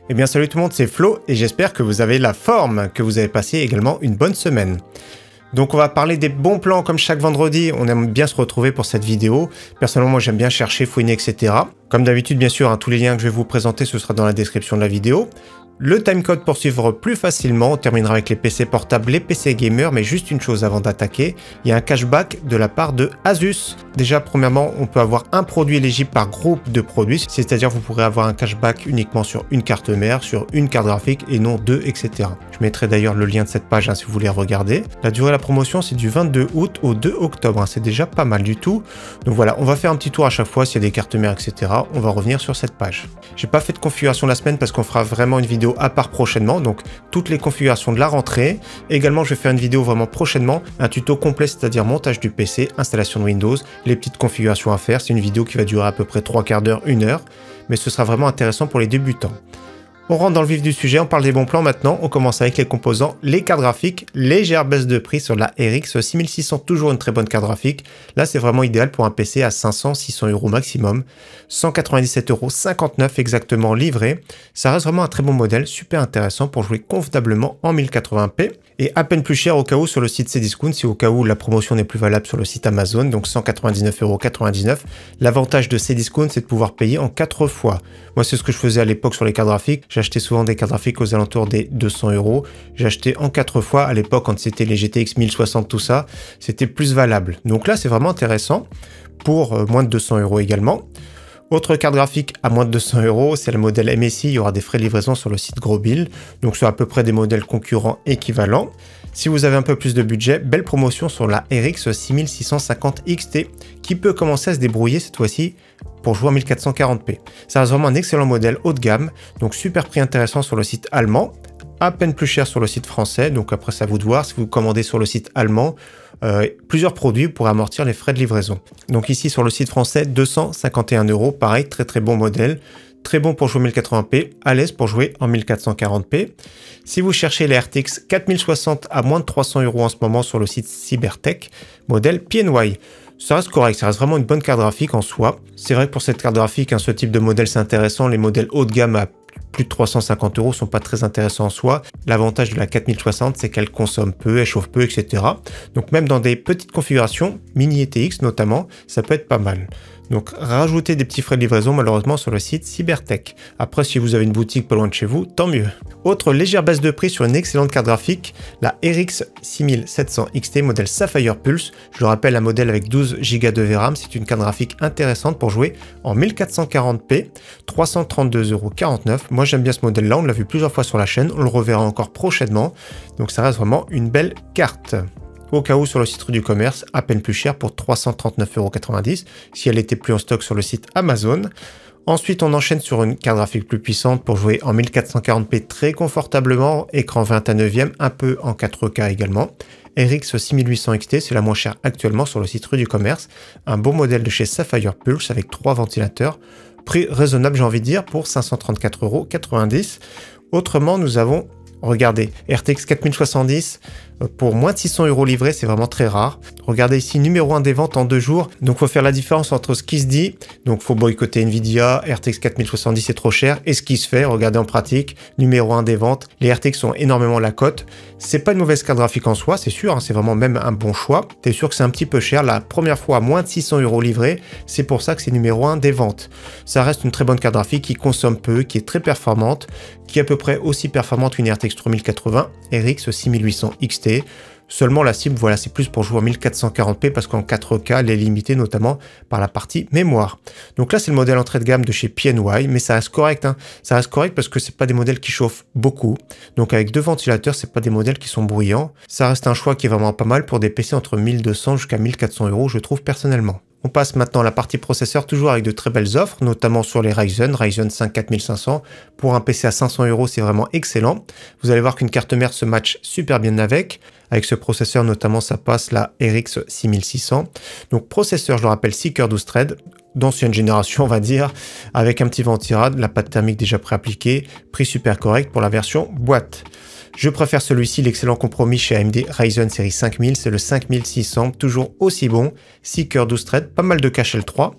Eh bien salut tout le monde, c'est Flo et j'espère que vous avez la forme, que vous avez passé également une bonne semaine. Donc on va parler des bons plans comme chaque vendredi, on aime bien se retrouver pour cette vidéo. Personnellement moi j'aime bien chercher, fouiner, etc. Comme d'habitude bien sûr, tous les liens que je vais vous présenter ce sera dans la description de la vidéo. Le timecode pour suivre plus facilement, on terminera avec les PC portables, les PC gamers, mais juste une chose avant d'attaquer, il y a un cashback de la part de Asus. Déjà, premièrement, on peut avoir un produit éligible par groupe de produits, c'est-à-dire vous pourrez avoir un cashback uniquement sur une carte mère, sur une carte graphique et non deux, etc. Je mettrai d'ailleurs le lien de cette page si vous voulez regarder. La durée de la promotion, c'est du 22 août au 2 octobre, c'est déjà pas mal du tout. Donc voilà, on va faire un petit tour à chaque fois s'il y a des cartes mères, etc. On va revenir sur cette page. J'ai pas fait de configuration de la semaine parce qu'on fera vraiment une vidéo à part prochainement, donc toutes les configurations de la rentrée. Également, je vais faire une vidéo vraiment prochainement, un tuto complet, c'est-à-dire montage du PC, installation de Windows, les petites configurations à faire. C'est une vidéo qui va durer à peu près 3/4 d'heure, 1 heure, mais ce sera vraiment intéressant pour les débutants. On rentre dans le vif du sujet, on parle des bons plans maintenant, on commence avec les composants, les cartes graphiques, légère baisse de prix sur la RX 6600, toujours une très bonne carte graphique. Là c'est vraiment idéal pour un PC à 500-600 € maximum, 197,59 € exactement livré. Ça reste vraiment un très bon modèle, super intéressant pour jouer confortablement en 1080p. Et à peine plus cher au cas où sur le site Cdiscount, si au cas où la promotion n'est plus valable sur le site Amazon, donc 199,99 €. L'avantage de Cdiscount, c'est de pouvoir payer en 4 fois. Moi, c'est ce que je faisais à l'époque sur les cartes graphiques. J'achetais souvent des cartes graphiques aux alentours des 200 €. J'achetais en 4 fois à l'époque quand c'était les GTX 1060, tout ça. C'était plus valable. Donc là, c'est vraiment intéressant pour moins de 200 € également. Autre carte graphique à moins de 200 €, c'est le modèle MSI, il y aura des frais de livraison sur le site Grosbuild, donc c'est à peu près des modèles concurrents équivalents. Si vous avez un peu plus de budget, belle promotion sur la RX 6650 XT, qui peut commencer à se débrouiller cette fois-ci pour jouer en 1440p. Ça reste vraiment un excellent modèle haut de gamme, donc super prix intéressant sur le site allemand, à peine plus cher sur le site français, donc après c'est à vous de voir, si vous commandez sur le site allemand, plusieurs produits pour amortir les frais de livraison. Donc ici sur le site français, 251 €, pareil, très bon modèle, très bon pour jouer en 1080p, à l'aise pour jouer en 1440p. Si vous cherchez les RTX 4060 à moins de 300 € en ce moment sur le site Cybertech, modèle PNY. Ça reste correct, ça reste vraiment une bonne carte graphique en soi. C'est vrai que pour cette carte graphique, ce type de modèle c'est intéressant, les modèles haut de gamme à plus de 350 € sont pas très intéressants en soi. L'avantage de la 4060, c'est qu'elle consomme peu, elle chauffe peu, etc. Donc même dans des petites configurations, mini ETX notamment, ça peut être pas mal. Donc rajouter des petits frais de livraison malheureusement sur le site Cybertech. Après si vous avez une boutique pas loin de chez vous, tant mieux. Autre légère baisse de prix sur une excellente carte graphique, la RX 6700 XT modèle Sapphire Pulse. Je le rappelle, un modèle avec 12 Go de VRAM, c'est une carte graphique intéressante pour jouer en 1440p, 332,49 €. Moi j'aime bien ce modèle là, on l'a vu plusieurs fois sur la chaîne, on le reverra encore prochainement. Donc ça reste vraiment une belle carte. Au cas où sur le site Rue du Commerce, à peine plus cher pour 339,90 € si elle était plus en stock sur le site Amazon. Ensuite, on enchaîne sur une carte graphique plus puissante pour jouer en 1440p très confortablement, écran 21/9, un peu en 4K également. RX 6800 XT, c'est la moins chère actuellement sur le site Rue du Commerce. Un beau modèle de chez Sapphire Pulse avec 3 ventilateurs. Prix raisonnable, j'ai envie de dire, pour 534,90 €. Autrement, nous avons, regardez, RTX 4070 pour moins de 600 € livrés, c'est vraiment très rare. Regardez ici, numéro 1 des ventes en 2 jours. Donc, il faut faire la différence entre ce qui se dit. Donc, il faut boycotter Nvidia, RTX 4070 c'est trop cher. Et ce qui se fait, regardez en pratique, numéro 1 des ventes. Les RTX sont énormément la cote. C'est pas une mauvaise carte graphique en soi, c'est sûr. C'est vraiment même un bon choix. T'es sûr que c'est un petit peu cher. La première fois, à moins de 600 € livrés. C'est pour ça que c'est numéro 1 des ventes. Ça reste une très bonne carte graphique qui consomme peu, qui est très performante, qui est à peu près aussi performante qu'une RTX 3080, RX 6800 XT. Seulement la cible, voilà, c'est plus pour jouer en 1440p parce qu'en 4K, elle est limitée notamment par la partie mémoire. Donc là, c'est le modèle entrée de gamme de chez PNY, mais ça reste correct. Ça reste correct parce que c'est pas des modèles qui chauffent beaucoup. Donc avec 2 ventilateurs, c'est pas des modèles qui sont bruyants. Ça reste un choix qui est vraiment pas mal pour des PC entre 1200 jusqu'à 1400 €, je trouve personnellement. On passe maintenant à la partie processeur, toujours avec de très belles offres, notamment sur les Ryzen 5 4500. Pour un PC à 500 €, c'est vraiment excellent. Vous allez voir qu'une carte mère se match super bien avec. Avec ce processeur, notamment, ça passe la RX 6600. Donc, processeur, je le rappelle, 6 cœurs 12 threads, d'ancienne génération, on va dire, avec un petit ventirad, la pâte thermique déjà préappliquée, prix super correct pour la version boîte. Je préfère celui-ci, l'excellent compromis chez AMD Ryzen série 5000, c'est le 5600, toujours aussi bon, 6 cœurs 12 threads, pas mal de cache L3.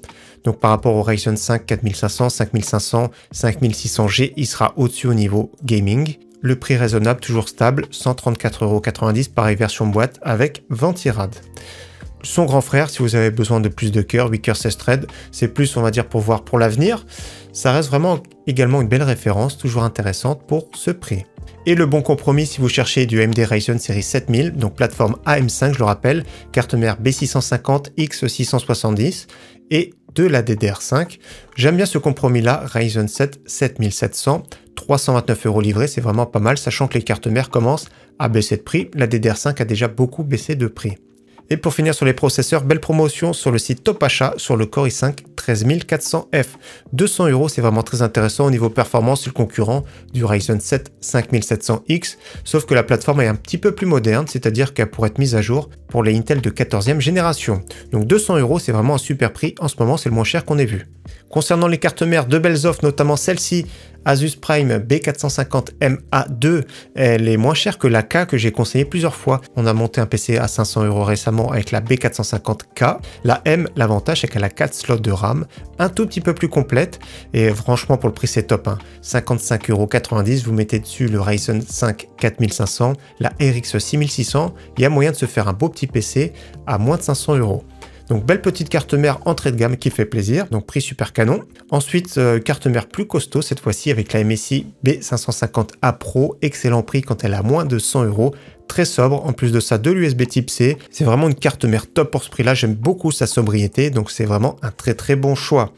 Donc par rapport au Ryzen 5 4500, 5500, 5600G, il sera au-dessus au niveau gaming. Le prix raisonnable, toujours stable, 134,90 €, pareil version boîte avec Ventirad. Son grand frère, si vous avez besoin de plus de cœurs, 8 cœurs 16 threads, c'est plus, on va dire, pour voir pour l'avenir. Ça reste vraiment également une belle référence, toujours intéressante pour ce prix. Et le bon compromis si vous cherchez du AMD Ryzen série 7000, donc plateforme AM5, je le rappelle, carte mère B650, X670 et de la DDR5. J'aime bien ce compromis-là, Ryzen 7 7700, 329 € livrés, c'est vraiment pas mal, sachant que les cartes mères commencent à baisser de prix. La DDR5 a déjà beaucoup baissé de prix. Et pour finir sur les processeurs, belle promotion sur le site Top Achat sur le Core i5 13400F. 200 €, c'est vraiment très intéressant au niveau performance, c'est le concurrent du Ryzen 7 5700X, sauf que la plateforme est un petit peu plus moderne, c'est-à-dire qu'elle pourrait être mise à jour pour les Intel de 14e génération. Donc 200 €, c'est vraiment un super prix, en ce moment c'est le moins cher qu'on ait vu. Concernant les cartes mères, de belles offres, notamment celle-ci, Asus Prime B450MA2, elle est moins chère que la K que j'ai conseillé plusieurs fois. On a monté un PC à 500 € récemment avec la B450K. La M, l'avantage c'est qu'elle a 4 slots de RAM, un tout petit peu plus complète et franchement pour le prix c'est top. 55,90 €, vous mettez dessus le Ryzen 5 4500, la RX 6600, il y a moyen de se faire un beau petit PC à moins de 500 €. Donc belle petite carte mère entrée de gamme qui fait plaisir, donc prix super canon. Ensuite, carte mère plus costaud cette fois-ci avec la MSI B550A Pro, excellent prix quand elle a moins de 100 €, très sobre, en plus de ça de l'USB type C. C'est vraiment une carte mère top pour ce prix-là, j'aime beaucoup sa sobriété, donc c'est vraiment un très bon choix.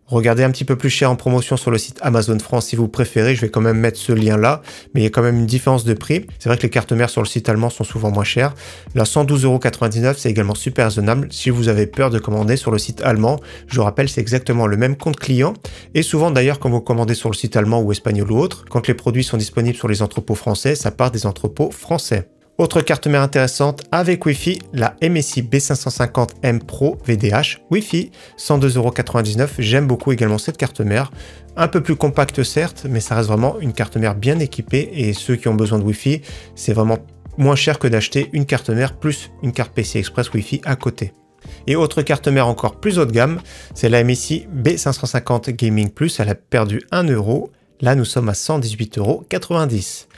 Regardez un petit peu plus cher en promotion sur le site Amazon France si vous préférez, je vais quand même mettre ce lien là, mais il y a quand même une différence de prix. C'est vrai que les cartes mères sur le site allemand sont souvent moins chères. Là, 112,99 €, c'est également super raisonnable si vous avez peur de commander sur le site allemand. Je vous rappelle, c'est exactement le même compte client. Et souvent d'ailleurs, quand vous commandez sur le site allemand ou espagnol ou autre, quand les produits sont disponibles sur les entrepôts français, ça part des entrepôts français. Autre carte mère intéressante avec Wi-Fi, la MSI B550M Pro VDH Wi-Fi, 102,99 €. J'aime beaucoup également cette carte mère. Un peu plus compacte certes, mais ça reste vraiment une carte mère bien équipée et ceux qui ont besoin de Wi-Fi, c'est vraiment moins cher que d'acheter une carte mère plus une carte PCI Express Wi-Fi à côté. Et autre carte mère encore plus haut de gamme, c'est la MSI B550 Gaming Plus, elle a perdu 1 €. Là, nous sommes à 118,90 €.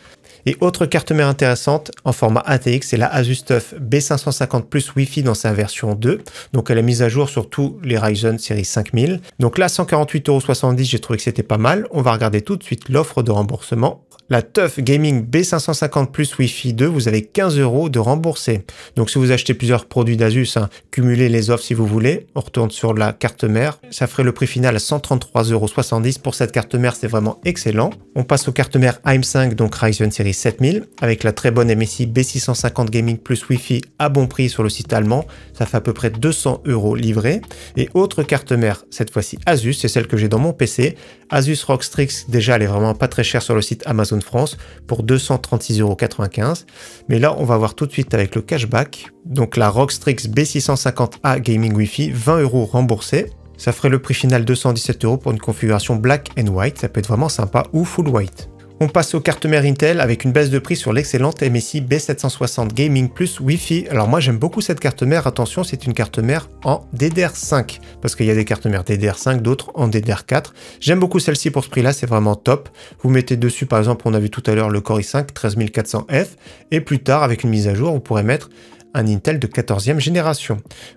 Et autre carte mère intéressante en format ATX, c'est la Asus TUF B550 Plus Wi-Fi dans sa version 2. Donc elle est mise à jour sur tous les Ryzen série 5000. Donc là, 148,70 €, j'ai trouvé que c'était pas mal. On va regarder tout de suite l'offre de remboursement. La TUF Gaming B550 Plus Wi-Fi 2, vous avez 15 € de remboursé. Donc si vous achetez plusieurs produits d'Asus, cumulez les offres si vous voulez. On retourne sur la carte mère. Ça ferait le prix final à 133,70 € pour cette carte mère, c'est vraiment excellent. On passe aux cartes mères AM5, donc Ryzen série 7000, avec la très bonne MSI B650 Gaming Plus Wi-Fi à bon prix sur le site allemand. Ça fait à peu près 200 € livrés. Et autre carte mère, cette fois-ci Asus, c'est celle que j'ai dans mon PC. Asus ROG Strix, déjà elle est vraiment pas très chère sur le site Amazon France pour 236,95 €. Mais là, on va voir tout de suite avec le cashback. Donc la ROG Strix B650A Gaming Wi-Fi, 20 € remboursés. Ça ferait le prix final 217 € pour une configuration black and white. Ça peut être vraiment sympa ou full white. On passe aux cartes mères Intel avec une baisse de prix sur l'excellente MSI B760 Gaming Plus Wi-Fi. Alors moi j'aime beaucoup cette carte mère, attention c'est une carte mère en DDR5 parce qu'il y a des cartes mères DDR5, d'autres en DDR4. J'aime beaucoup celle-ci pour ce prix là, c'est vraiment top. Vous mettez dessus par exemple, on a vu tout à l'heure le Core i5 13400F et plus tard avec une mise à jour, on pourrait mettre un Intel de 14e génération.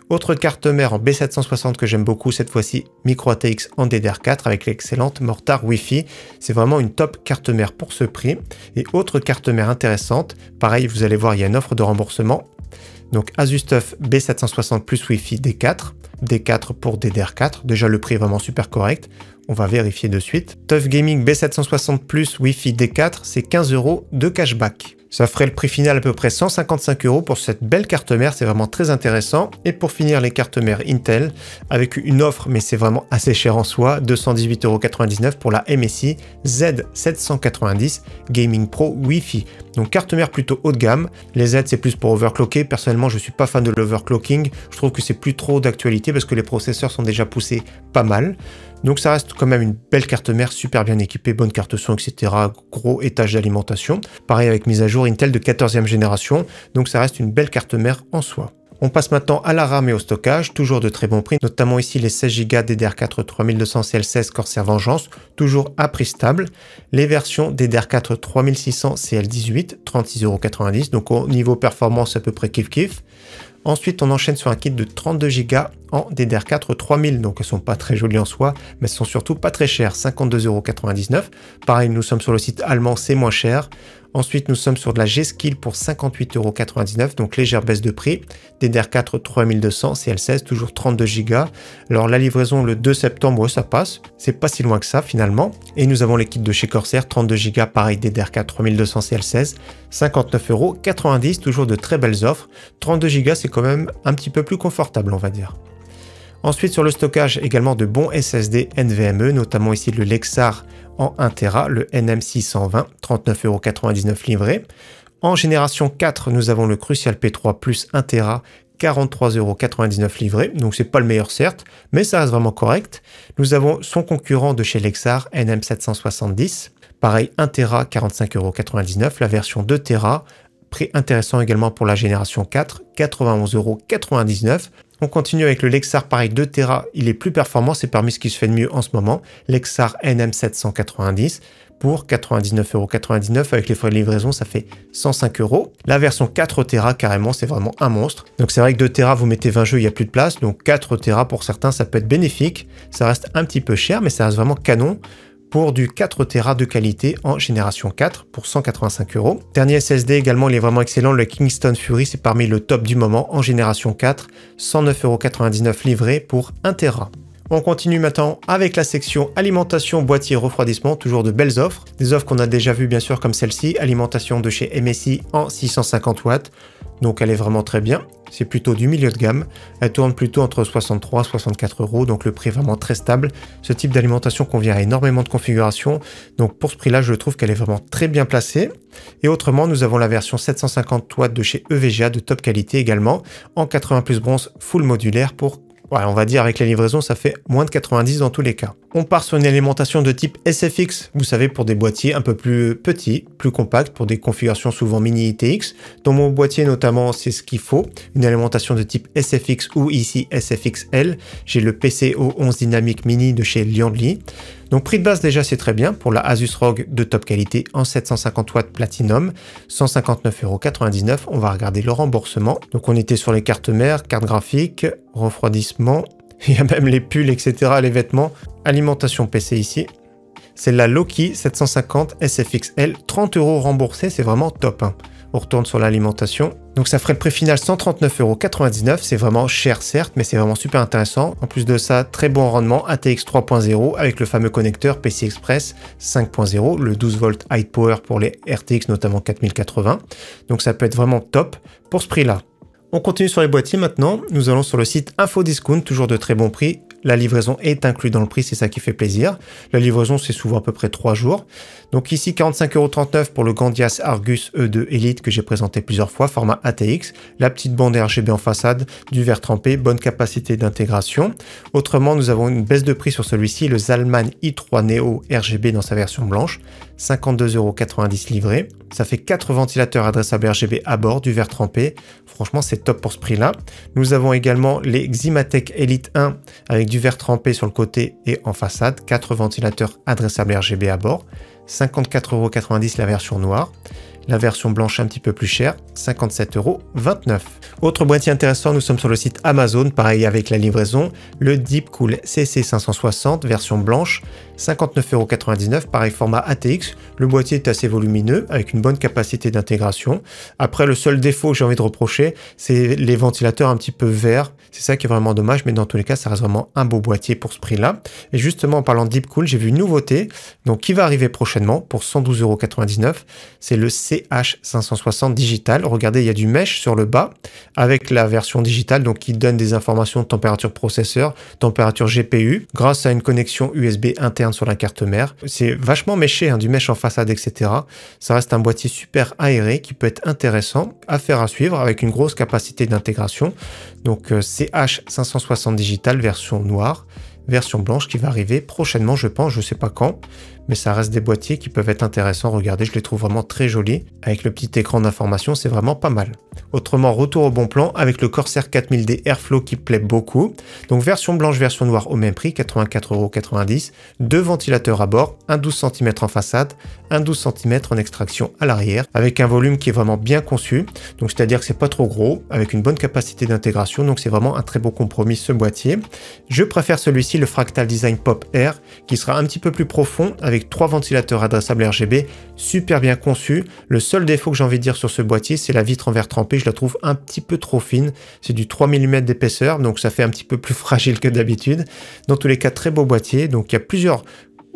Autre carte mère en B760 que j'aime beaucoup, cette fois-ci micro ATX en DDR4 avec l'excellente Mortar Wi-Fi. C'est vraiment une top carte mère pour ce prix. Et autre carte mère intéressante, pareil, vous allez voir, il y a une offre de remboursement. Donc Asus TUF B760 Plus Wi-Fi D4, D4 pour DDR4. Déjà le prix est vraiment super correct. On va vérifier de suite. TUF Gaming B760 Plus Wi-Fi D4, c'est 15 € de cashback. Ça ferait le prix final à peu près 155 € pour cette belle carte mère, c'est vraiment très intéressant. Et pour finir, les cartes mères Intel, avec une offre, mais c'est vraiment assez cher en soi, 218,99 € pour la MSI Z790 Gaming Pro Wi-Fi. Donc carte mère plutôt haut de gamme. Les Z, c'est plus pour overclocker. Personnellement, je suis pas fan de l'overclocking. Je trouve que c'est plus trop d'actualité parce que les processeurs sont déjà poussés pas mal. Donc ça reste quand même une belle carte mère, super bien équipée, bonne carte son, etc. Gros étage d'alimentation. Pareil avec mise à jour Intel de 14e génération. Donc ça reste une belle carte mère en soi. On passe maintenant à la RAM et au stockage, toujours de très bons prix, notamment ici les 16 Go DDR4 3200 CL16 Corsair Vengeance, toujours à prix stable. Les versions DDR4 3600 CL18, 36,90 €, donc au niveau performance à peu près kiff. Ensuite, on enchaîne sur un kit de 32 Go en DDR4 3000, donc elles sont pas très jolies en soi, mais elles sont surtout pas très chères, 52,99 €. Pareil, nous sommes sur le site allemand, c'est moins cher. Ensuite, nous sommes sur de la G-Skill pour 58,99 €, donc légère baisse de prix. DDR4 3200 CL16, toujours 32 Go. Alors la livraison le 2 septembre, ouais, ça passe, c'est pas si loin que ça finalement. Et nous avons les kits de chez Corsair, 32 Go, pareil, DDR4 3200 CL16, 59,90 €, toujours de très belles offres. 32 Go, c'est quand même un petit peu plus confortable, on va dire. Ensuite, sur le stockage, également de bons SSD NVMe, notamment ici le Lexar en 1 Tera, le NM620, 39,99 € livré. En génération 4, nous avons le Crucial P3 Plus 1 Tera, 43,99 € livré, donc c'est pas le meilleur certes, mais ça reste vraiment correct. Nous avons son concurrent de chez Lexar, NM770, pareil 1 Tera, 45,99 €, la version 2 Tera, prix intéressant également pour la génération 4, 91,99 €. On continue avec le Lexar, pareil 2 Tera, il est plus performant, c'est parmi ce qui se fait de mieux en ce moment. Lexar NM790 pour 99,99 € avec les frais de livraison, ça fait 105 €. La version 4 Tera, carrément, c'est vraiment un monstre. Donc c'est vrai que 2 Tera, vous mettez 20 jeux, il n'y a plus de place, donc 4 Tera pour certains, ça peut être bénéfique. Ça reste un petit peu cher, mais ça reste vraiment canon pour du 4 Tera de qualité en génération 4 pour 185 €. Dernier SSD également, il est vraiment excellent, le Kingston Fury, c'est parmi le top du moment en génération 4, 109,99 € livré pour 1 Tera. On continue maintenant avec la section alimentation, boîtier, refroidissement, toujours de belles offres. Des offres qu'on a déjà vues bien sûr comme celle-ci, alimentation de chez MSI en 650 watts, donc elle est vraiment très bien. C'est plutôt du milieu de gamme, elle tourne plutôt entre 63 et 64 €, donc le prix est vraiment très stable. Ce type d'alimentation convient à énormément de configurations, donc pour ce prix-là, je trouve qu'elle est vraiment très bien placée. Et autrement, nous avons la version 750 watts de chez EVGA de top qualité également, en 80 plus bronze full modulaire pour, ouais, on va dire avec la livraison, ça fait moins de 90 dans tous les cas. On part sur une alimentation de type SFX, vous savez, pour des boîtiers un peu plus petits, plus compacts, pour des configurations souvent mini ITX. Dans mon boîtier notamment, c'est ce qu'il faut, une alimentation de type SFX ou ici SFXL. J'ai le PCO 11 Dynamic Mini de chez Liandly. Donc prix de base déjà c'est très bien pour la Asus ROG de top qualité en 750 watts Platinum, 159,99 €. On va regarder le remboursement. Donc on était sur les cartes mères, carte graphique, refroidissement, il y a même les pulls, etc., les vêtements, alimentation PC ici. C'est la Loki 750 SFXL, 30 € remboursés, c'est vraiment top, hein. On retourne sur l'alimentation. Donc ça ferait le prix final 139,99 €. C'est vraiment cher certes, mais c'est vraiment super intéressant. En plus de ça, très bon rendement ATX 3.0 avec le fameux connecteur PCI Express 5.0, le 12 volts high power pour les RTX notamment 4080. Donc ça peut être vraiment top pour ce prix-là. On continue sur les boîtiers maintenant. Nous allons sur le site Infodiscount, toujours de très bon prix. La livraison est inclue dans le prix, c'est ça qui fait plaisir. La livraison, c'est souvent à peu près 3 jours. Donc ici, 45,39 € pour le Gandias Argus E2 Elite que j'ai présenté plusieurs fois, format ATX. La petite bande RGB en façade, du verre trempé, bonne capacité d'intégration. Autrement, nous avons une baisse de prix sur celui-ci, le Zalman i3 Neo RGB dans sa version blanche, 52,90 € livré. Ça fait 4 ventilateurs adressables RGB à bord, du verre trempé. Franchement, c'est top pour ce prix-là. Nous avons également les Ximatec Elite 1 avec du verre trempé sur le côté et en façade, 4 ventilateurs adressables RGB à bord, 54,90 € la version noire. La version blanche un petit peu plus chère, 57,29 €. Autre boîtier intéressant, nous sommes sur le site Amazon, pareil avec la livraison, le Deepcool CC560 version blanche, 59,99 €, pareil format ATX. Le boîtier est assez volumineux avec une bonne capacité d'intégration. Après, le seul défaut que j'ai envie de reprocher, c'est les ventilateurs un petit peu verts. C'est ça qui est vraiment dommage, mais dans tous les cas, ça reste vraiment un beau boîtier pour ce prix-là. Et justement, en parlant de Deepcool, j'ai vu une nouveauté, donc qui va arriver prochainement pour 112,99 €. C'est le CH560 digital. Regardez, il y a du mesh sur le bas avec la version digitale, donc qui donne des informations de température processeur, température GPU, grâce à une connexion USB interne sur la carte mère. C'est vachement méché, hein, du mesh en façade, etc. Ça reste un boîtier super aéré qui peut être intéressant à faire à suivre avec une grosse capacité d'intégration. Donc CH560 digital version noire, version blanche qui va arriver prochainement, je pense, je sais pas quand, mais ça reste des boîtiers qui peuvent être intéressants. Regardez, je les trouve vraiment très jolis. Avec le petit écran d'information, c'est vraiment pas mal. Autrement, retour au bon plan avec le Corsair 4000D Airflow qui plaît beaucoup. Donc version blanche, version noire au même prix, 84,90 €. Deux ventilateurs à bord, un 12 cm en façade, un 12 cm en extraction à l'arrière, avec un volume qui est vraiment bien conçu. Donc c'est-à-dire que c'est pas trop gros, avec une bonne capacité d'intégration. Donc c'est vraiment un très beau compromis ce boîtier. Je préfère celui-ci, le Fractal Design Pop Air, qui sera un petit peu plus profond, avec trois ventilateurs adressables RGB, super bien conçus. Le seul défaut que j'ai envie de dire sur ce boîtier, c'est la vitre en verre trempé. Je la trouve un petit peu trop fine. C'est du 3 mm d'épaisseur, donc ça fait un petit peu plus fragile que d'habitude. Dans tous les cas, très beau boîtier. Donc il y a plusieurs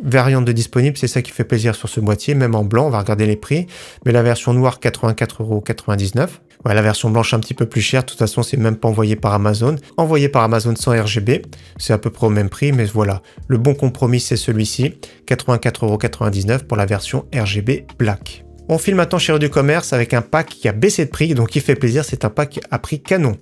variantes de disponibles, c'est ça qui fait plaisir sur ce boîtier, même en blanc, on va regarder les prix. Mais la version noire, 84,99 €. Ouais, la version blanche un petit peu plus chère, de toute façon c'est même pas envoyé par Amazon. Envoyé par Amazon sans RGB, c'est à peu près au même prix, mais voilà. Le bon compromis c'est celui-ci, 84,99 € pour la version RGB Black. On file maintenant chez du commerce avec un pack qui a baissé de prix, donc qui fait plaisir, c'est un pack à prix canon.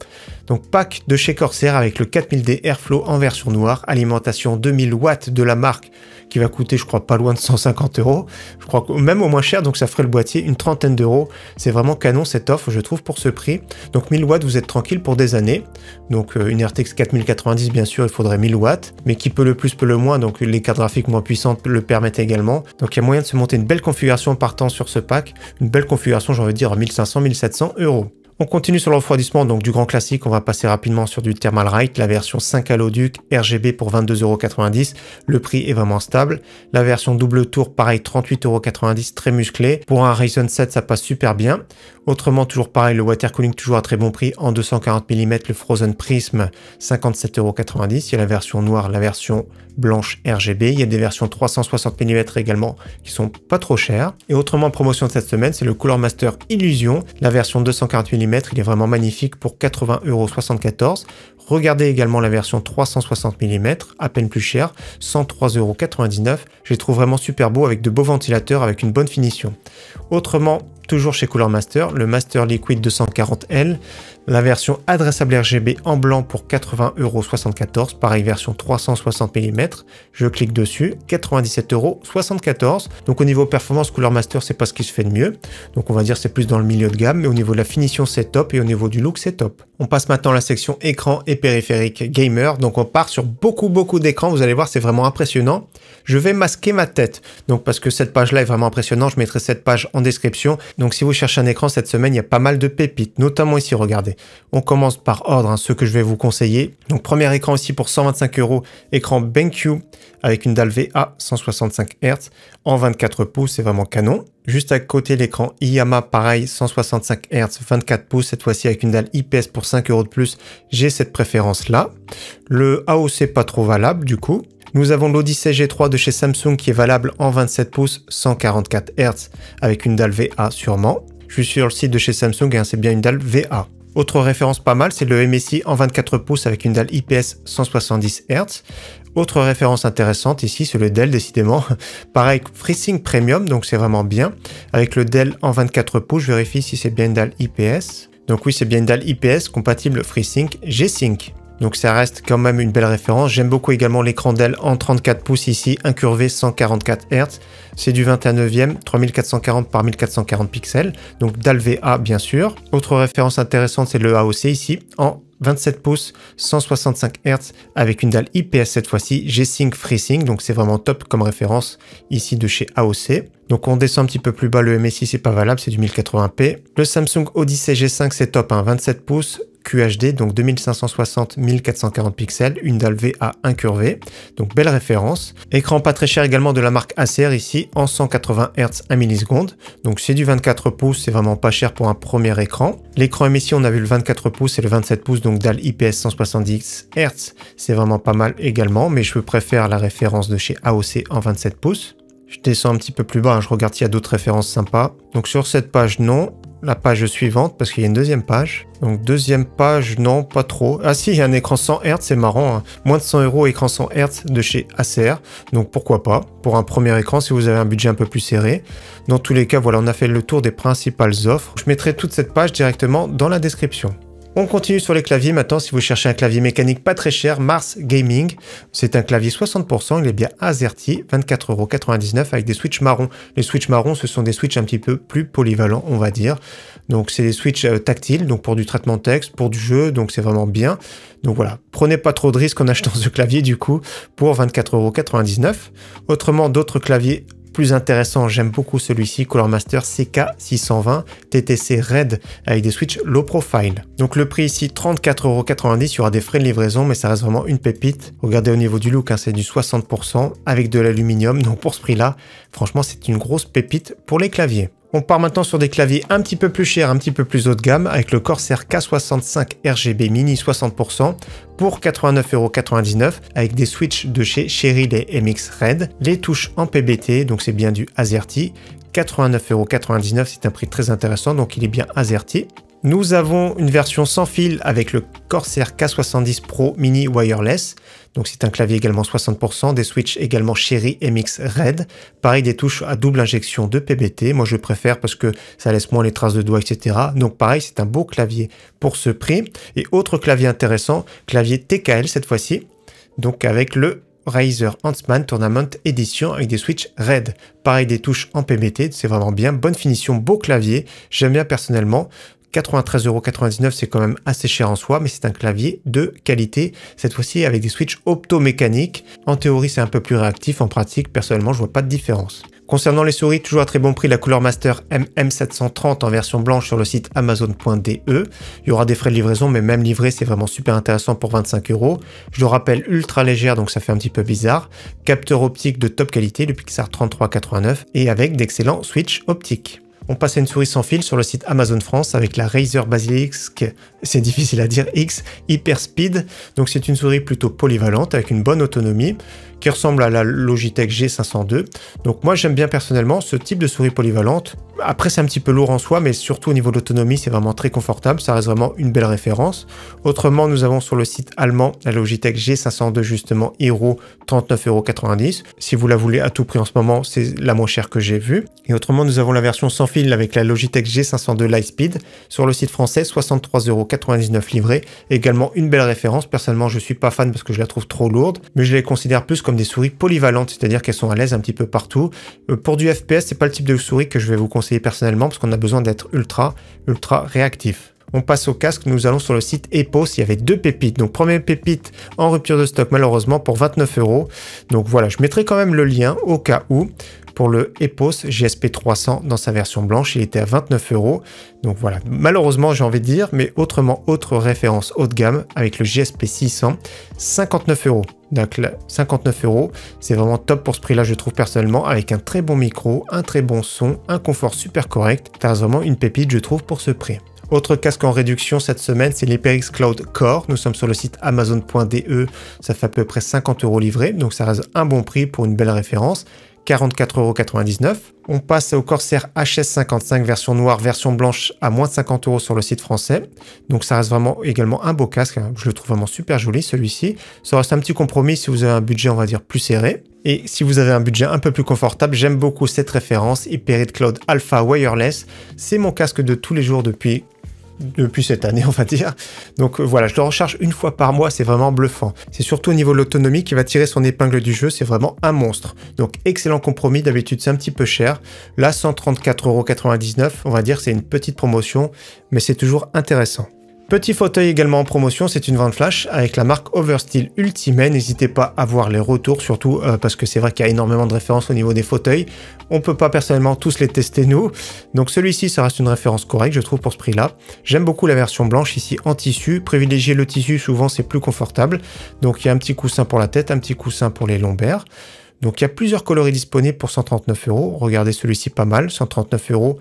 Donc pack de chez Corsair avec le 4000D Airflow en version noire, alimentation 2000 watts de la marque, qui va coûter je crois pas loin de 150 €, je crois que même au moins cher, donc ça ferait le boîtier une trentaine d'euros. C'est vraiment canon cette offre je trouve pour ce prix. Donc 1000 watts, vous êtes tranquille pour des années. Donc une RTX 4090 bien sûr, il faudrait 1000 watts, mais qui peut le plus peut le moins, donc les cartes graphiques moins puissantes le permettent également. Donc il y a moyen de se monter une belle configuration en partant sur ce pack, une belle configuration j'ai envie de dire à 1500-1700 €. On continue sur le refroidissement, donc du grand classique, on va passer rapidement sur du Thermalright, la version 5 haloduc RGB pour 22,90 €, le prix est vraiment stable. La version double tour, pareil, 38,90 €, très musclé. Pour un Ryzen 7, ça passe super bien. Autrement, toujours pareil, le water cooling toujours à très bon prix, en 240 mm, le Frozen Prism, 57,90 €. Il y a la version noire, la version blanche RGB. Il y a des versions 360 mm également qui sont pas trop chères. Et autrement, en promotion de cette semaine, c'est le Cooler Master Illusion, la version 240 mm, il est vraiment magnifique pour 80,74 €. Regardez également la version 360 mm, à peine plus chère, 103,99 €. Je les trouve vraiment super beaux avec de beaux ventilateurs, avec une bonne finition. Autrement, toujours chez Cooler Master, le Master Liquid 240L, la version adressable RGB en blanc pour 80,74 €, pareil version 360 mm, je clique dessus, 97,74 €. Donc au niveau performance, Cooler Master c'est pas ce qui se fait de mieux, donc on va dire c'est plus dans le milieu de gamme, mais au niveau de la finition c'est top et au niveau du look c'est top. On passe maintenant à la section écran et périphérique gamer, donc on part sur beaucoup d'écrans, vous allez voir c'est vraiment impressionnant. Je vais masquer ma tête, donc parce que cette page là est vraiment impressionnante, je mettrai cette page en description. Donc si vous cherchez un écran cette semaine, il y a pas mal de pépites, notamment ici, regardez. On commence par ordre, ceux que je vais vous conseiller. Donc premier écran ici pour 125 €, écran BenQ avec une dalle VA 165 Hz en 24 pouces, c'est vraiment canon. Juste à côté l'écran IYAMA, pareil, 165 Hz, 24 pouces, cette fois-ci avec une dalle IPS pour 5 € de plus, j'ai cette préférence-là. Le AOC pas trop valable du coup. Nous avons l'Odyssey G3 de chez Samsung qui est valable en 27 pouces, 144 Hz avec une dalle VA sûrement. Je suis sur le site de chez Samsung et c'est bien une dalle VA. Autre référence pas mal, c'est le MSI en 24 pouces avec une dalle IPS 170 Hz. Autre référence intéressante ici, c'est le Dell décidément. Pareil, FreeSync Premium, donc c'est vraiment bien. Avec le Dell en 24 pouces, je vérifie si c'est bien une dalle IPS. Donc oui, c'est bien une dalle IPS compatible FreeSync G-Sync. Donc ça reste quand même une belle référence. J'aime beaucoup également l'écran Dell en 34 pouces ici, incurvé 144 Hz. C'est du 21e, 3440 par 1440 pixels. Donc dalle VA bien sûr. Autre référence intéressante, c'est le AOC ici en 27 pouces, 165 Hz avec une dalle IPS cette fois-ci, G-Sync FreeSync. Donc c'est vraiment top comme référence ici de chez AOC. Donc on descend un petit peu plus bas, le MSI c'est pas valable, c'est du 1080p. Le Samsung Odyssey G5 c'est top, 27 pouces. QHD, donc 2560 1440 pixels, une dalle VA incurvée, donc belle référence. Écran pas très cher également de la marque Acer ici en 180 Hz 1 milliseconde, donc c'est du 24 pouces, c'est vraiment pas cher pour un premier écran. L'écran émission, on a vu le 24 pouces et le 27 pouces, donc dalle IPS 170 Hz, c'est vraiment pas mal également, mais je préfère la référence de chez AOC en 27 pouces. Je descends un petit peu plus bas, je regarde s'il y a d'autres références sympas. Donc sur cette page, non. La page suivante, parce qu'il y a une deuxième page. Donc deuxième page, non, pas trop. Ah si, il y a un écran 100 Hz, c'est marrant. Hein. Moins de 100 €, écran 100 Hz de chez Acer. Donc pourquoi pas, pour un premier écran, si vous avez un budget un peu plus serré. Dans tous les cas, voilà, on a fait le tour des principales offres. Je mettrai toute cette page directement dans la description. On continue sur les claviers maintenant. Si vous cherchez un clavier mécanique pas très cher, Mars Gaming, c'est un clavier 60%, il est bien AZERTY, 24,99 € avec des switches marrons. Les switches marrons, ce sont des switches un petit peu plus polyvalents, on va dire. Donc c'est des switches tactiles, donc pour du traitement de texte, pour du jeu, donc c'est vraiment bien. Donc voilà, prenez pas trop de risques en achetant ce clavier du coup pour 24,99 €. Autrement, d'autres claviers plus intéressant, j'aime beaucoup celui-ci, Colormaster CK620 TTC Red avec des switches low profile. Donc le prix ici 34,90 €, il y aura des frais de livraison mais ça reste vraiment une pépite. Regardez au niveau du look, hein, c'est du 60% avec de l'aluminium, donc pour ce prix-là, franchement c'est une grosse pépite pour les claviers. On part maintenant sur des claviers un petit peu plus chers, un petit peu plus haut de gamme, avec le Corsair K65 RGB Mini 60% pour 89,99 € avec des switches de chez Cherry, les MX Red, les touches en PBT, donc c'est bien du AZERTY, 89,99 €, c'est un prix très intéressant, donc il est bien AZERTY. Nous avons une version sans fil avec le Corsair K70 Pro Mini Wireless. Donc c'est un clavier également 60%, des switches également Cherry MX Red. Pareil, des touches à double injection de PBT. Moi je préfère parce que ça laisse moins les traces de doigts, etc. Donc pareil, c'est un beau clavier pour ce prix. Et autre clavier intéressant, clavier TKL cette fois-ci. Donc avec le Razer Huntsman Tournament Edition avec des switches Red. Pareil, des touches en PBT, c'est vraiment bien. Bonne finition, beau clavier. J'aime bien personnellement. 93,99 €, c'est quand même assez cher en soi, mais c'est un clavier de qualité, cette fois-ci avec des switches optomécaniques. En théorie, c'est un peu plus réactif, en pratique, personnellement, je vois pas de différence. Concernant les souris, toujours à très bon prix, la Colormaster MM730 en version blanche sur le site amazon.de. Il y aura des frais de livraison, mais même livré, c'est vraiment super intéressant pour 25 €. Je le rappelle, ultra légère, donc ça fait un petit peu bizarre. Capteur optique de top qualité, le Pixar 3389, et avec d'excellents switches optiques. On passe à une souris sans fil sur le site Amazon France avec la Razer Basilisk, c'est difficile à dire, X Hyperspeed. Donc c'est une souris plutôt polyvalente avec une bonne autonomie qui ressemble à la Logitech G502. Donc moi j'aime bien personnellement ce type de souris polyvalente. Après c'est un petit peu lourd en soi, mais surtout au niveau de l'autonomie c'est vraiment très confortable, ça reste vraiment une belle référence. Autrement nous avons sur le site allemand la Logitech G502 justement Hero, 39,90 €. Si vous la voulez à tout prix en ce moment, c'est la moins chère que j'ai vue. Et autrement nous avons la version sans fil avec la Logitech G502 Lightspeed sur le site français, 63,99 € livré. Également une belle référence. Personnellement je suis pas fan parce que je la trouve trop lourde, mais je les considère plus comme des souris polyvalentes, c'est-à-dire qu'elles sont à l'aise un petit peu partout. Pour du FPS, c'est pas le type de souris que je vais vous conseiller personnellement parce qu'on a besoin d'être ultra réactif. On passe au casque, nous allons sur le site Epos, il y avait deux pépites. Donc première pépite en rupture de stock malheureusement pour 29 €. Donc voilà, je mettrai quand même le lien au cas où. Pour le Epos GSP 300 dans sa version blanche, il était à 29 €. Donc voilà, malheureusement j'ai envie de dire, mais autrement, autre référence haut de gamme avec le GSP 600, 59 €. Donc là, 59 €, c'est vraiment top pour ce prix-là, je trouve personnellement, avec un très bon micro, un très bon son, un confort super correct. C'est vraiment une pépite, je trouve, pour ce prix. Autre casque en réduction cette semaine, c'est l'HyperX Cloud Core. Nous sommes sur le site amazon.de, ça fait à peu près 50 € livré, donc ça reste un bon prix pour une belle référence. 44,99 €. On passe au Corsair HS55 version noire, version blanche à moins de 50 € sur le site français. Donc ça reste vraiment également un beau casque, hein. Je le trouve vraiment super joli celui-ci. Ça reste un petit compromis si vous avez un budget on va dire plus serré. Et si vous avez un budget un peu plus confortable, j'aime beaucoup cette référence, HyperX Cloud Alpha Wireless. C'est mon casque de tous les jours depuis cette année on va dire. Donc voilà, je le recharge une fois par mois, c'est vraiment bluffant. C'est surtout au niveau de l'autonomie qui va tirer son épingle du jeu, c'est vraiment un monstre. Donc excellent compromis, d'habitude c'est un petit peu cher. Là 134,99 €, on va dire c'est une petite promotion, mais c'est toujours intéressant. Petit fauteuil également en promotion, c'est une vente flash avec la marque Oversteel Ultimate. N'hésitez pas à voir les retours, surtout parce que c'est vrai qu'il y a énormément de références au niveau des fauteuils. On peut pas personnellement tous les tester nous. Donc celui-ci, ça reste une référence correcte, je trouve, pour ce prix-là. J'aime beaucoup la version blanche ici en tissu. Privilégier le tissu, souvent c'est plus confortable. Donc il y a un petit coussin pour la tête, un petit coussin pour les lombaires. Donc il y a plusieurs coloris disponibles pour 139 €. Regardez celui-ci pas mal, 139 €.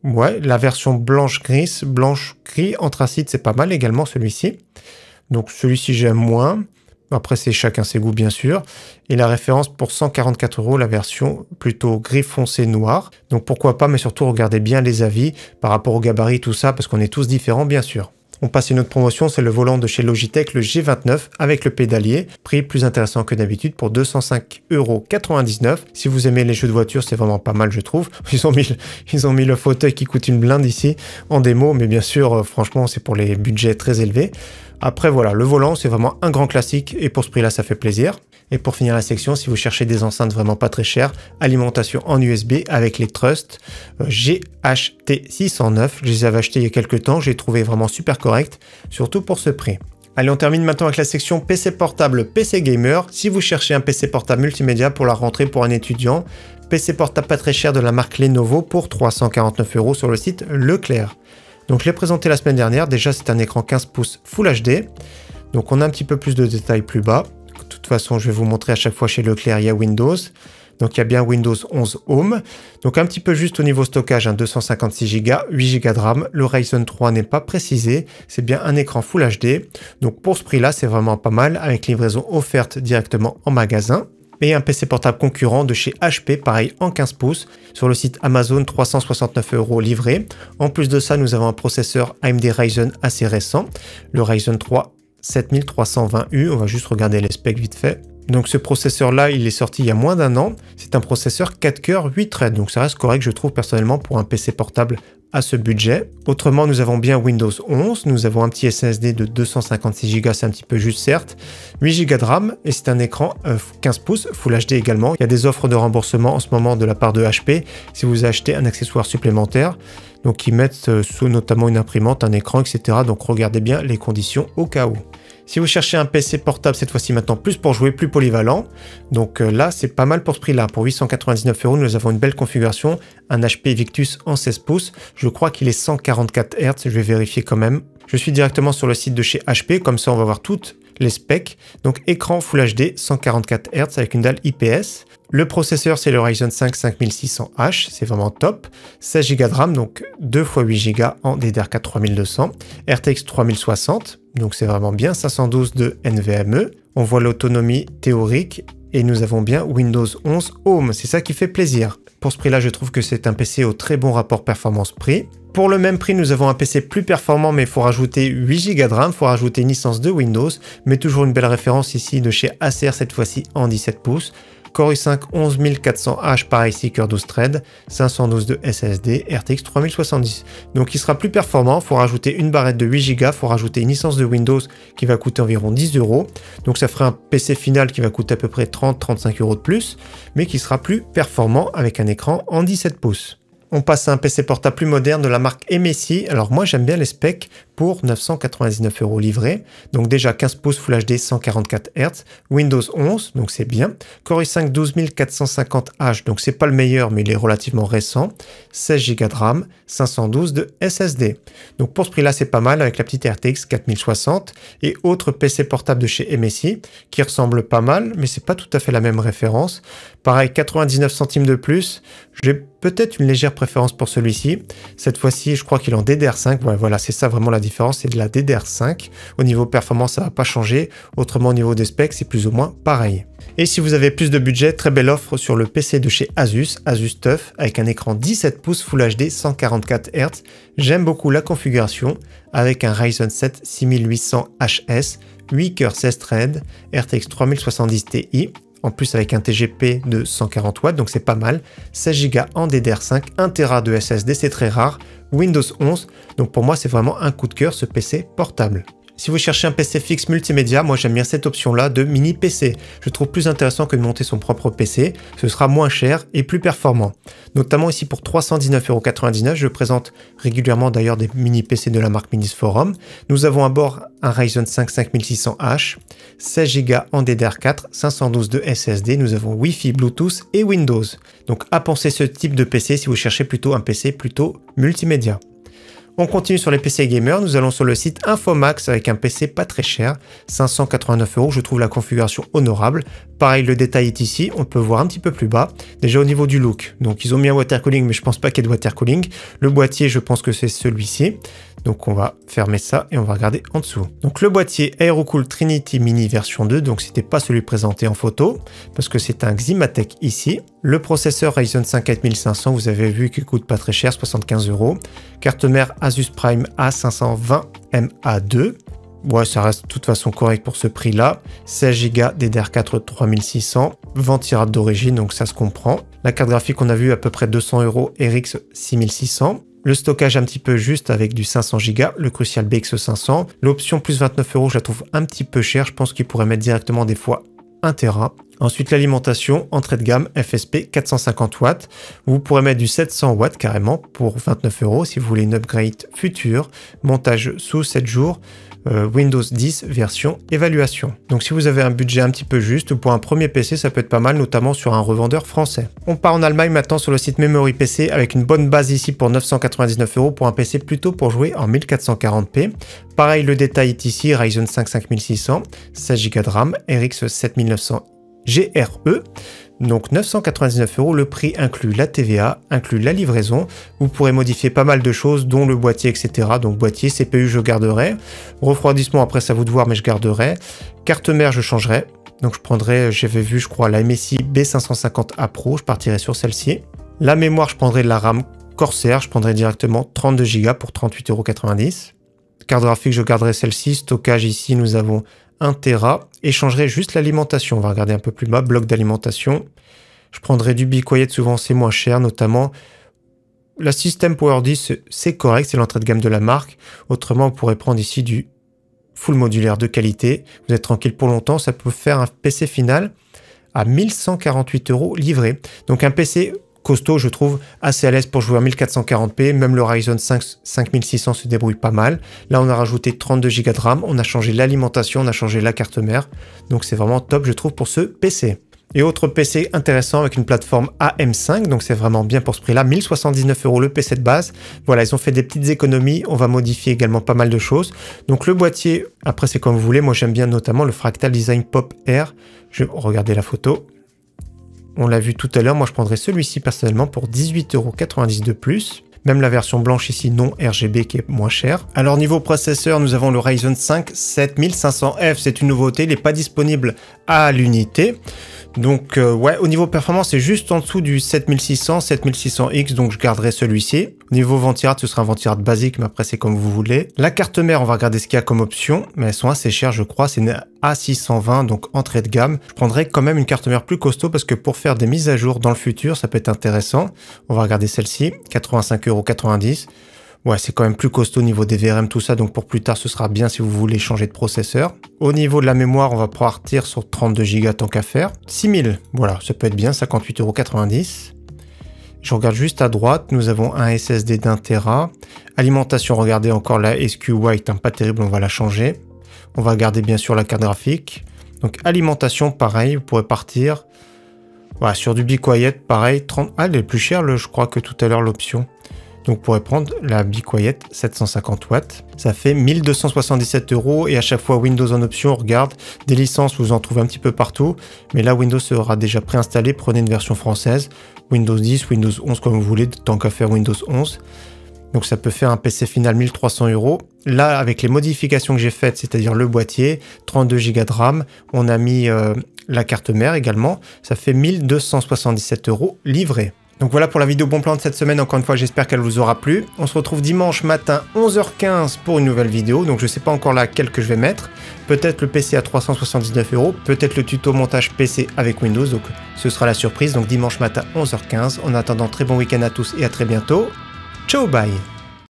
Ouais, la version blanche-gris, blanche-gris, anthracite, c'est pas mal également celui-ci. Donc celui-ci j'aime moins. Après c'est chacun ses goûts bien sûr. Et la référence pour 144 €, la version plutôt gris foncé noir. Donc pourquoi pas, mais surtout regardez bien les avis par rapport au gabarit, tout ça, parce qu'on est tous différents bien sûr. On passe à une autre promotion, c'est le volant de chez Logitech, le G29 avec le pédalier. Prix plus intéressant que d'habitude pour 205,99 €. Si vous aimez les jeux de voiture, c'est vraiment pas mal, je trouve. Ils ont mis le fauteuil qui coûte une blinde ici en démo, mais bien sûr, franchement, c'est pour les budgets très élevés. Après, voilà, le volant, c'est vraiment un grand classique et pour ce prix-là, ça fait plaisir. Et pour finir la section, si vous cherchez des enceintes vraiment pas très chères, alimentation en USB avec les Trust GHT609. Je les avais achetés il y a quelques temps, j'ai trouvé vraiment super correct, surtout pour ce prix. Allez, on termine maintenant avec la section PC portable, PC gamer. Si vous cherchez un PC portable multimédia pour la rentrée pour un étudiant, PC portable pas très cher de la marque Lenovo pour 349 € sur le site Leclerc. Donc je l'ai présenté la semaine dernière, déjà c'est un écran 15 pouces Full HD. Donc on a un petit peu plus de détails plus bas. De toute façon, je vais vous montrer à chaque fois chez Leclerc, il y a Windows. Donc il y a bien Windows 11 Home. Donc un petit peu juste au niveau stockage, 256 Go, 8 Go de RAM. Le Ryzen 3 n'est pas précisé. C'est bien un écran Full HD. Donc pour ce prix-là, c'est vraiment pas mal avec livraison offerte directement en magasin. Et un PC portable concurrent de chez HP, pareil en 15 pouces, sur le site Amazon, 369 € livré. En plus de ça, nous avons un processeur AMD Ryzen assez récent, le Ryzen 3 7320U. On va juste regarder les specs vite fait. Donc ce processeur-là, il est sorti il y a moins d'1 an. C'est un processeur 4 cœurs 8 threads, donc ça reste correct, je trouve personnellement, pour un PC portable à ce budget. Autrement, nous avons bien Windows 11, nous avons un petit SSD de 256 Go, c'est un petit peu juste certes, 8 Go de RAM, et c'est un écran 15 pouces, Full HD également. Il y a des offres de remboursement en ce moment de la part de HP, si vous achetez un accessoire supplémentaire. Donc ils mettent sous notamment une imprimante, un écran, etc. Donc regardez bien les conditions au cas où. Si vous cherchez un PC portable, cette fois-ci maintenant plus pour jouer, plus polyvalent, donc là c'est pas mal pour ce prix-là. Pour 899 €, nous avons une belle configuration, un HP Victus en 16 pouces, je crois qu'il est 144 Hz, je vais vérifier quand même. Je suis directement sur le site de chez HP, comme ça on va voir toutes les specs. Donc écran Full HD, 144 Hz avec une dalle IPS. Le processeur, c'est le Ryzen 5 5600H, c'est vraiment top. 16 Go de RAM, donc 2 x 8 Go en DDR4 3200. RTX 3060, donc c'est vraiment bien. 512 de NVMe. On voit l'autonomie théorique et nous avons bien Windows 11 Home. C'est ça qui fait plaisir. Pour ce prix-là, je trouve que c'est un PC au très bon rapport performance-prix. Pour le même prix, nous avons un PC plus performant, mais il faut rajouter 8 Go de RAM, il faut rajouter une licence de Windows, mais toujours une belle référence ici de chez Acer, cette fois-ci en 17 pouces. Core i5 11400H, pareil, 6 cœurs 12 threads, 512 de SSD, RTX 3070. Donc il sera plus performant, il faut rajouter une barrette de 8 Go, il faut rajouter une licence de Windows qui va coûter environ 10 €. Donc ça ferait un PC final qui va coûter à peu près 30-35 € de plus, mais qui sera plus performant avec un écran en 17 pouces. On passe à un PC portable plus moderne de la marque MSI. Alors moi j'aime bien les specs pour 999 € livrés. Donc déjà 15 pouces Full HD 144 Hz, Windows 11, donc c'est bien. Core i5 12450H, donc c'est pas le meilleur mais il est relativement récent. 16 Go de RAM, 512 de SSD. Donc pour ce prix là c'est pas mal avec la petite RTX 4060 et autre PC portable de chez MSI qui ressemble pas mal mais c'est pas tout à fait la même référence. Pareil 99 centimes de plus. J'ai peut-être une légère préférence pour celui-ci. Cette fois-ci, je crois qu'il est en DDR5. Ouais, voilà, c'est ça vraiment la différence, c'est de la DDR5. Au niveau performance, ça va pas changer. Autrement, au niveau des specs, c'est plus ou moins pareil. Et si vous avez plus de budget, très belle offre sur le PC de chez Asus, Asus TUF, avec un écran 17 pouces Full HD 144 Hz. J'aime beaucoup la configuration, avec un Ryzen 7 6800HS, 8 cœurs 16 threads, RTX 3070 Ti. En plus avec un TGP de 140 watts, donc c'est pas mal. 16 Go en DDR5, 1 Tera de SSD, c'est très rare. Windows 11, donc pour moi c'est vraiment un coup de cœur ce PC portable. Si vous cherchez un PC fixe multimédia, moi j'aime bien cette option-là de mini PC. Je trouve plus intéressant que de monter son propre PC. Ce sera moins cher et plus performant. Notamment ici pour 319,99 €, je présente régulièrement d'ailleurs des mini PC de la marque Minis Forum. Nous avons à bord un Ryzen 5 5600H, 16 Go en DDR4, 512 de SSD. Nous avons Wi-Fi, Bluetooth et Windows. Donc à penser ce type de PC si vous cherchez plutôt un PC plutôt multimédia. On continue sur les PC gamers, nous allons sur le site Infomax avec un PC pas très cher, 589 €, je trouve la configuration honorable. Pareil, le détail est ici, on peut voir un petit peu plus bas, déjà au niveau du look. Donc ils ont mis un water cooling, mais je pense pas qu'il y ait de water cooling. Le boîtier, je pense que c'est celui-ci. Donc on va fermer ça et on va regarder en dessous. Donc le boîtier Aerocool Trinity Mini version 2, donc c'était pas celui présenté en photo, parce que c'est un Ximatec ici. Le processeur Ryzen 5 4500, vous avez vu qu'il coûte pas très cher, 75 €. Carte mère Asus Prime A520MA2. Ouais, ça reste de toute façon correct pour ce prix-là. 16 Go DDR4 3600, ventirad d'origine, donc ça se comprend. La carte graphique, on a vu à peu près 200 € RX 6600. Le stockage un petit peu juste avec du 500 Go, le Crucial BX500. L'option plus 29 €, je la trouve un petit peu chère. Je pense qu'il pourrait mettre directement des fois 1 Tera. Ensuite, l'alimentation, entrée de gamme, FSP 450 watts. Vous pourrez mettre du 700 watts carrément pour 29 € si vous voulez une upgrade future. Montage sous 7 jours. Windows 10 version évaluation. Donc si vous avez un budget un petit peu juste, pour un premier PC, ça peut être pas mal, notamment sur un revendeur français. On part en Allemagne maintenant sur le site Memory PC avec une bonne base ici pour 999 € pour un PC plutôt pour jouer en 1440p. Pareil, le détail est ici, Ryzen 5 5600, 16 Go de RAM, RX 7900 GRE. Donc 999 €, le prix inclut la TVA, inclut la livraison. Vous pourrez modifier pas mal de choses, dont le boîtier, etc. Donc boîtier, CPU, je garderai. Refroidissement, après, ça vous de voir, mais je garderai. Carte mère, je changerai. Donc je prendrai, j'avais vu, je crois, la MSI B550A Pro, je partirai sur celle-ci. La mémoire, je prendrai de la RAM Corsair, je prendrai directement 32 Go pour 38,90 €. Carte graphique, je garderai celle-ci. Stockage, ici, nous avons 1 Tera. Et changerai juste l'alimentation. On va regarder un peu plus bas, bloc d'alimentation. Je prendrai du Be Quiet, souvent c'est moins cher, notamment la System Power 10, c'est correct, c'est l'entrée de gamme de la marque. Autrement, vous pourrez prendre ici du full modulaire de qualité. Vous êtes tranquille pour longtemps, ça peut faire un PC final à 1148 € livré. Donc un PC costaud, je trouve, assez à l'aise pour jouer en 1440p. Même le Ryzen 5 5600 se débrouille pas mal. Là, on a rajouté 32 Go de RAM, on a changé l'alimentation, on a changé la carte mère. Donc c'est vraiment top, je trouve, pour ce PC. Et autre PC intéressant avec une plateforme AM5, donc c'est vraiment bien pour ce prix-là, 1079 € le PC de base. Voilà, ils ont fait des petites économies, on va modifier également pas mal de choses. Donc le boîtier, après c'est comme vous voulez, moi j'aime bien notamment le Fractal Design Pop Air. Regardez la photo. On l'a vu tout à l'heure, moi je prendrais celui-ci personnellement pour 18,90 € de plus. Même la version blanche ici non RGB qui est moins chère. Alors niveau processeur, nous avons le Ryzen 5 7500F, c'est une nouveauté, il n'est pas disponible à l'unité. Donc ouais, au niveau performance, c'est juste en dessous du 7600, 7600X, donc je garderai celui-ci. Au niveau ventirad, ce sera un ventirad basique, mais après c'est comme vous voulez. La carte mère, on va regarder ce qu'il y a comme option, mais elles sont assez chères je crois, c'est une A620, donc entrée de gamme. Je prendrai quand même une carte mère plus costaud parce que pour faire des mises à jour dans le futur, ça peut être intéressant. On va regarder celle-ci, 85,90 €. Ouais, c'est quand même plus costaud au niveau des VRM, tout ça, donc pour plus tard, ce sera bien si vous voulez changer de processeur. Au niveau de la mémoire, on va partir sur 32 Go tant qu'à faire. 6000, voilà, ça peut être bien, 58,90 €. Je regarde juste à droite, nous avons un SSD d'1 Tera. Alimentation, regardez encore la SQ White, hein, pas terrible, on va la changer. On va garder bien sûr la carte graphique. Donc alimentation, pareil, vous pourrez partir. Voilà, sur du Be Quiet, pareil, 30... Ah, elle est plus chère, je crois, que tout à l'heure l'option. Donc, vous pourrez prendre la Be Quiet 750 watts. Ça fait 1277 € et à chaque fois Windows en option, on regarde. Des licences, vous en trouvez un petit peu partout. Mais là, Windows sera déjà préinstallé. Prenez une version française. Windows 10, Windows 11, comme vous voulez, tant qu'à faire Windows 11. Donc, ça peut faire un PC final 1300 €. Là, avec les modifications que j'ai faites, c'est-à-dire le boîtier, 32 Go de RAM, on a mis la carte mère également. Ça fait 1277 € livré. Donc voilà pour la vidéo bon plan de cette semaine, encore une fois j'espère qu'elle vous aura plu. On se retrouve dimanche matin 11h15 pour une nouvelle vidéo, donc je sais pas encore laquelle que je vais mettre. Peut-être le PC à 379 €, peut-être le tuto montage PC avec Windows, donc ce sera la surprise. Donc dimanche matin 11h15, en attendant très bon week-end à tous et à très bientôt. Ciao bye.